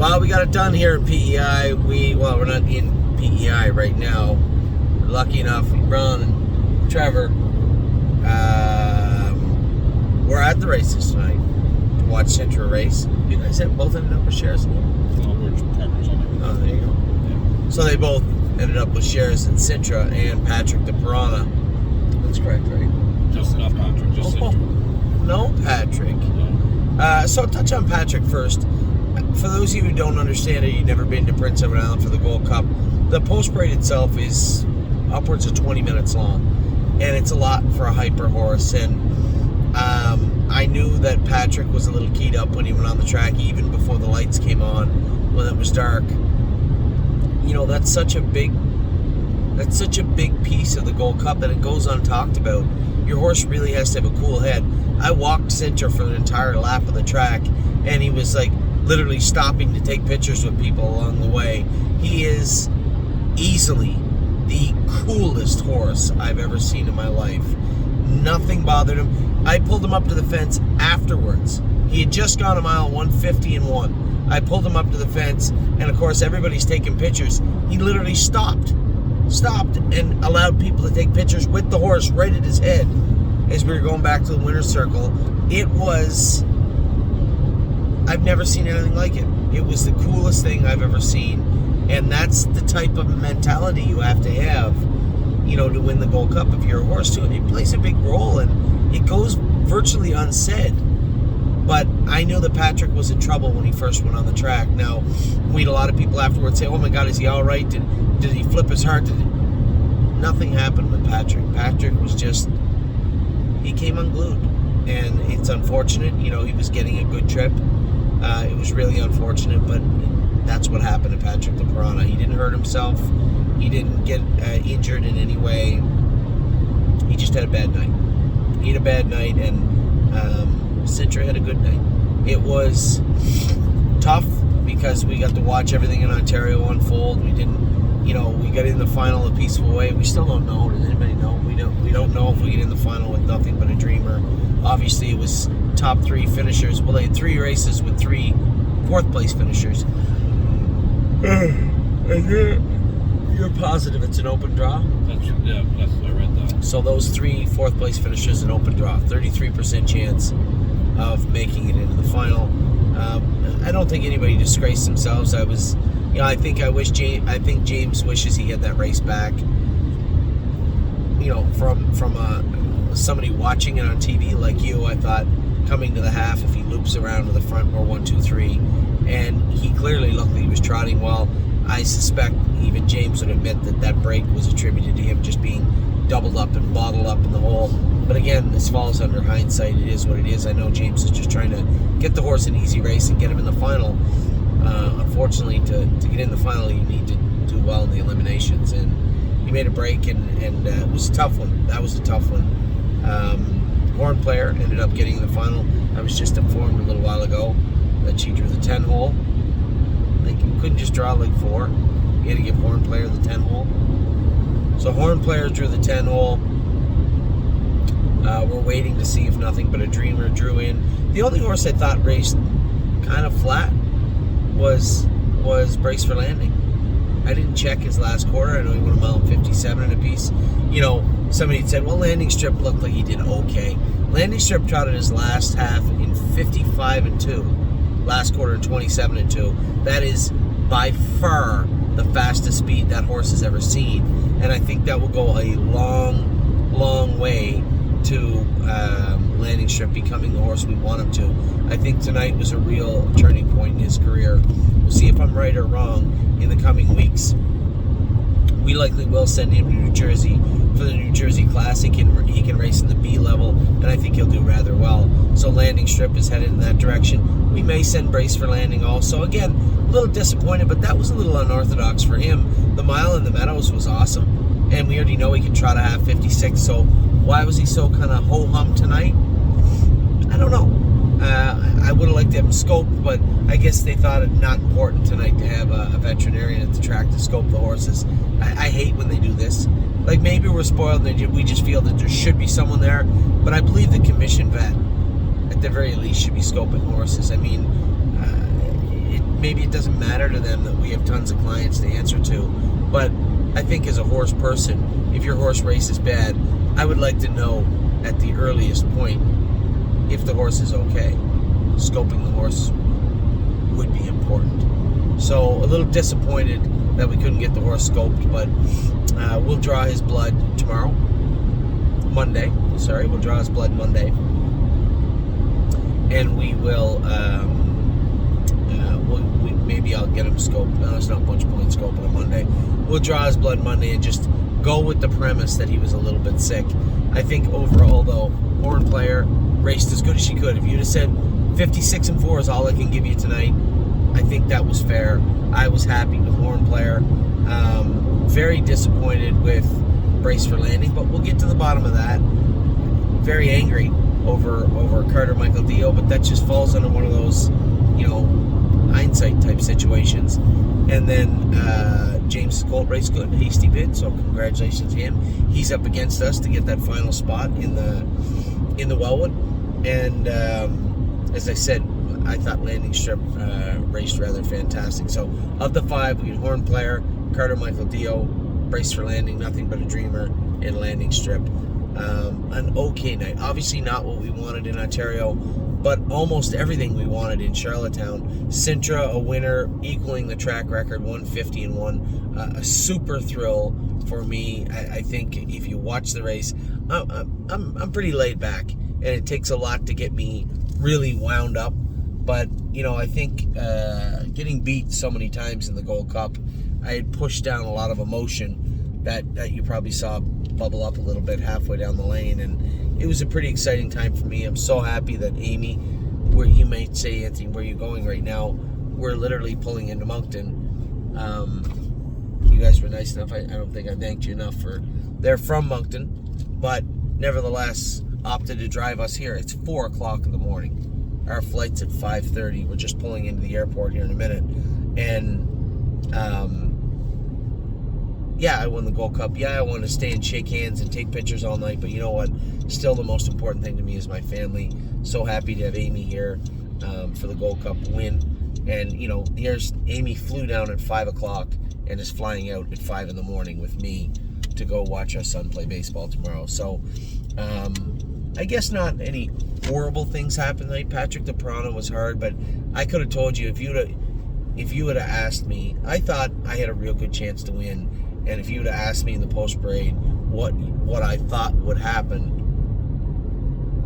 Well, we got it done here in PEI. We're not in PEI right now. We're lucky enough, Ron and Trevor, we're at the races tonight to watch Sintra race. You guys both ended up with shares in them? No, we're partners on it. Oh, there you go. Yeah. So they both ended up with shares in Sintra and Patrick the Piranha. That's correct, right? Just not Patrick, just Sintra. No, Patrick. No. So touch on Patrick first. For those of you who don't understand it, you've never been to Prince Edward Island for the Gold Cup, the post parade itself is upwards of 20 minutes long, and it's a lot for a hyper horse. And I knew that Patrick was a little keyed up when he went on the track, even before the lights came on, when it was dark. You know, that's such a big piece of the Gold Cup that it goes untalked about. Your horse really has to have a cool head. I walked Sintra for an entire lap of the track, and he was like literally stopping to take pictures with people along the way. He is easily the coolest horse I've ever seen in my life. Nothing bothered him. I pulled him up to the fence afterwards. He had just gone a mile 150 and 1. I pulled him up to the fence, and of course everybody's taking pictures. He literally stopped and allowed people to take pictures with the horse right at his head as we were going back to the winner's circle. I've never seen anything like it. It was the coolest thing I've ever seen. And that's the type of mentality you have to have, you know, to win the Gold Cup if you're a horse too. And it plays a big role, and it goes virtually unsaid. But I knew that Patrick was in trouble when he first went on the track. Now, we had a lot of people afterwards say, oh my God, is he all right? Did he flip his heart? Nothing happened with Patrick. Patrick was just, he came unglued. And it's unfortunate, you know, he was getting a good trip. It was really unfortunate, but that's what happened to Patrick the Piranha. He didn't hurt himself. He didn't get injured in any way. He just had a bad night. He had a bad night, and Sintra had a good night. It was tough because we got to watch everything in Ontario unfold. We didn't, you know, we got in the final a peaceful way. We still don't know. Does anybody know? We don't know if we get in the final with nothing but a dreamer. Obviously, it was top 3 finishers. Well, they had 3 races with 3 fourth place finishers. You're positive it's an open draw? That's I read that. So those 3 fourth place finishers, an open draw. 33% chance of making it into the final. I don't think anybody disgraced themselves. I think James wishes he had that race back. You know, from somebody watching it on TV like you, I thought coming to the half, if he loops around to the front or 1, 2, 3, and he clearly looked like he was trotting well. I suspect even James would admit that break was attributed to him just being doubled up and bottled up in the hole. But again, this falls under hindsight. It is what it is. I know James is just trying to get the horse an easy race and get him in the final. Unfortunately, to get in the final, you need to do well in the eliminations. And he made a break, and it was a tough one. That was a tough one. Horn player ended up getting in the final. I was just informed a little while ago that she drew the 10 hole. Like, you couldn't just draw like 4. You had to give Horn player the 10 hole. So Horn player drew the 10 hole. We're waiting to see if nothing but a dreamer drew in. The only horse I thought raced kind of flat was Brace for Landing. I didn't check his last quarter. I know he went a mile 57 and a piece. You know, somebody had said, well, Landing Strip looked like he did okay. Landing Strip trotted his last half in 55 and 2. Last quarter in 27 and 2. That is by far the fastest speed that horse has ever seen. And I think that will go a long, long way to Landing Strip becoming the horse we want him to. I think tonight was a real turning point in his career. We'll see if I'm right or wrong in the coming weeks. We likely will send him to New Jersey for the New Jersey Classic. He can race in the B level, and I think he'll do rather well. So Landing Strip is headed in that direction. We may send Brace for Landing also. Again, a little disappointed, but that was a little unorthodox for him. The mile in the Meadows was awesome, and we already know he can trot a half 56, so why was he so kind of ho-hum tonight? I don't know. I would have liked to have him scoped, but I guess they thought it not important tonight to have a veterinarian at the track to scope the horses. I hate when they do this. Like, maybe we're spoiled and we just feel that there should be someone there, but I believe the commission vet, at the very least, should be scoping horses. I mean, maybe it doesn't matter to them that we have tons of clients to answer to, but I think as a horse person, if your horse races bad, I would like to know at the earliest point if the horse is okay. Scoping the horse would be important. So a little disappointed that we couldn't get the horse scoped, but we'll draw his blood tomorrow. Monday. Sorry, we'll draw his blood Monday. And we will, maybe I'll get him scoped. No, it's not much point scoping on Monday. We'll draw his blood Monday and just go with the premise that he was a little bit sick. I think overall, though, Horn Player raced as good as she could. If you'd have said 56-4 is all I can give you tonight, I think that was fair. I was happy with Horn Player. Very disappointed with Brace for Landing, but we'll get to the bottom of that. Very angry over Carter Michael Dio, but that just falls under one of those, hindsight type situations. And then James Colt raced good, hasty bid, so congratulations to him. He's up against us to get that final spot in the Wellwood. And as I said, I thought Landing Strip raced rather fantastic. So of the 5, we had Horn Player, Carter Michael Dio, Brace for Landing, Nothing But a Dreamer, and Landing Strip. An okay night. Obviously not what we wanted in Ontario, but almost everything we wanted in Charlottetown. Sintra, a winner, equaling the track record, 150-1. A super thrill for me. I think if you watch the race, I'm pretty laid back, and it takes a lot to get me really wound up. But, I think getting beat so many times in the Gold Cup, I had pushed down a lot of emotion that you probably saw bubble up a little bit halfway down the lane, and it was a pretty exciting time for me. I'm so happy that Amy, where you might say, Anthony, where are you going right now? We're literally pulling into Moncton. You guys were nice enough. I don't think I thanked you enough they're from Moncton, but nevertheless opted to drive us here. It's 4 o'clock in the morning. Our flight's at 5:30. We're just pulling into the airport here in a minute. And I won the Gold Cup. I want to stay and shake hands and take pictures all night, but you know what? Still, the most important thing to me is my family. So happy to have Amy here for the Gold Cup win. And, here's Amy flew down at 5 o'clock and is flying out at 5 in the morning with me to go watch our son play baseball tomorrow. So, I guess not any horrible things happened tonight. Patrick the Piranha was hard, but I could have told you if you would have asked me, I thought I had a real good chance to win. And if you would have asked me in the post-parade what I thought would happen,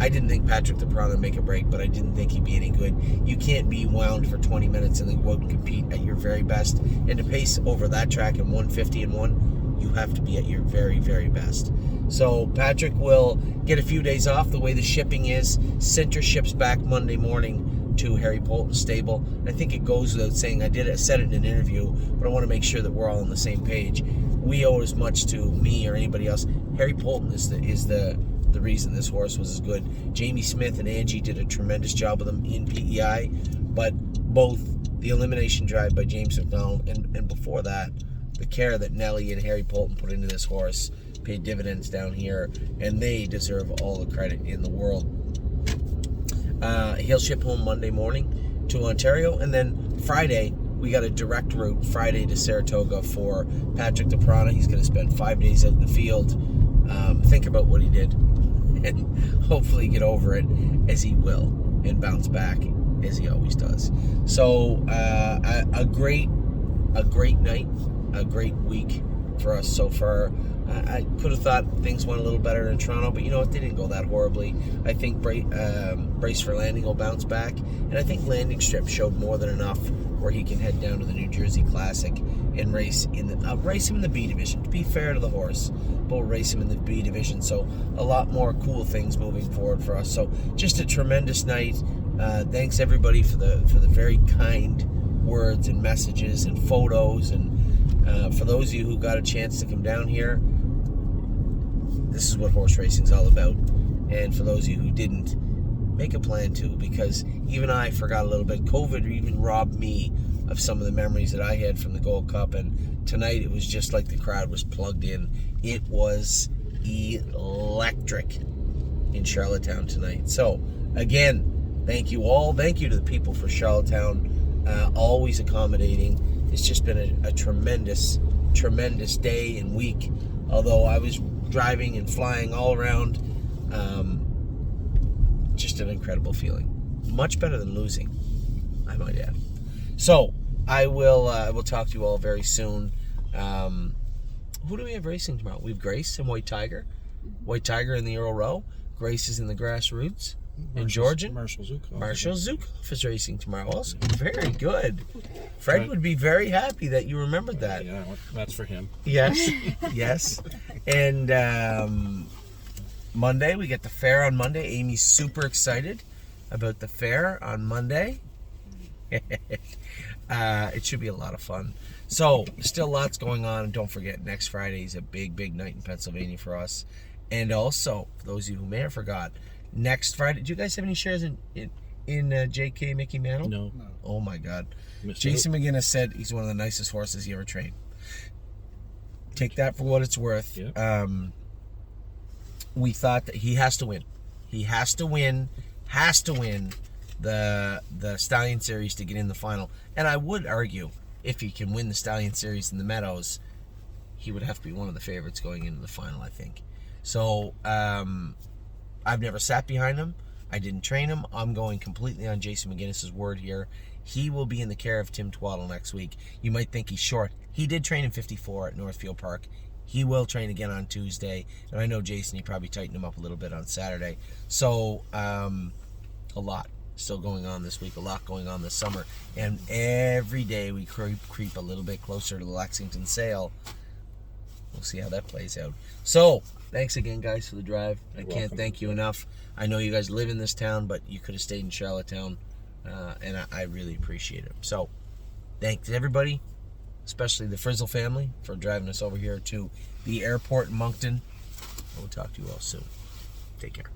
I didn't think Patrick the Piranha would make a break, but I didn't think he'd be any good. You can't be wound for 20 minutes and then go out and compete at your very best. And to pace over that track in 150-1, you have to be at your very, very best. So Patrick will get a few days off. The way the shipping is, Sintra ships back Monday morning to Harry Polton's stable. I think it goes without saying, I said it in an interview, but I want to make sure that we're all on the same page. We owe as much to me or anybody else. Harry Polton is the reason this horse was as good. Jamie Smith and Angie did a tremendous job with him in PEI, but both the elimination drive by James McDonald and before that, the care that Nellie and Harry Polton put into this horse paid dividends down here, and they deserve all the credit in the world. He'll ship home Monday morning to Ontario, and then Friday we got a direct route Friday to Saratoga for Patrick the Piranha. He's going to spend 5 days out in the field, think about what he did, and hopefully get over it, as he will, and bounce back as he always does. So a great night, a great week for us so far. I could have thought things went a little better in Toronto, but you know what? They didn't go that horribly. I think Brace for Landing will bounce back, and I think Landing Strip showed more than enough where he can head down to the New Jersey Classic and race him in the B division. To be fair to the horse, but we'll race him in the B division. So a lot more cool things moving forward for us. So just a tremendous night. Thanks everybody for the very kind words and messages and photos, and for those of you who got a chance to come down here, this is what horse racing's all about. And for those of you who didn't, make a plan to, because even I forgot a little bit. COVID even robbed me of some of the memories that I had from the Gold Cup, and tonight it was just like the crowd was plugged in. It was electric in Charlottetown tonight. So again, thank you all. Thank you to the people for Charlottetown. always accommodating. It's just been a tremendous day and week. Although I was driving and flying all around, just an incredible feeling. Much better than losing, I might add. So I will talk to you all very soon. Who do we have racing tomorrow? We have Grace and White Tiger. White Tiger in the Earl Row. Grace is in the Grassroots. In Georgian. Marshall Zukov. Marshall Zukov is racing tomorrow also. Very good. Fred would be very happy that you remembered that. Yeah, that's for him. Yes, yes. And Monday, we get the fair on Monday. Amy's super excited about the fair on Monday. It should be a lot of fun. So, still lots going on. And don't forget, next Friday is a big, big night in Pennsylvania for us. And also, for those of you who may have forgot, next Friday, do you guys have any shares in JK Mickey Mantle? No. Oh my God. Missed Jason McGinnis said he's one of the nicest horses he ever trained. Take that for what it's worth. Yep. We thought that he has to win. He has to win the Stallion Series to get in the final. And I would argue, if he can win the Stallion Series in the Meadows, he would have to be one of the favorites going into the final, I think. So, I've never sat behind him. I didn't train him. I'm going completely on Jason McGinnis' word here. He will be in the care of Tim Twaddle next week. You might think he's short. He did train in 54 at Northfield Park. He will train again on Tuesday. And I know Jason, he probably tightened him up a little bit on Saturday. So, a lot still going on this week. A lot going on this summer. And every day we creep a little bit closer to the Lexington sale. We'll see how that plays out. So, thanks again, guys, for the drive. I can't thank you enough. I know you guys live in this town, but you could have stayed in Charlottetown, and I really appreciate it. So, thanks everybody, especially the Frizzle family, for driving us over here to the airport in Moncton. We'll talk to you all soon. Take care.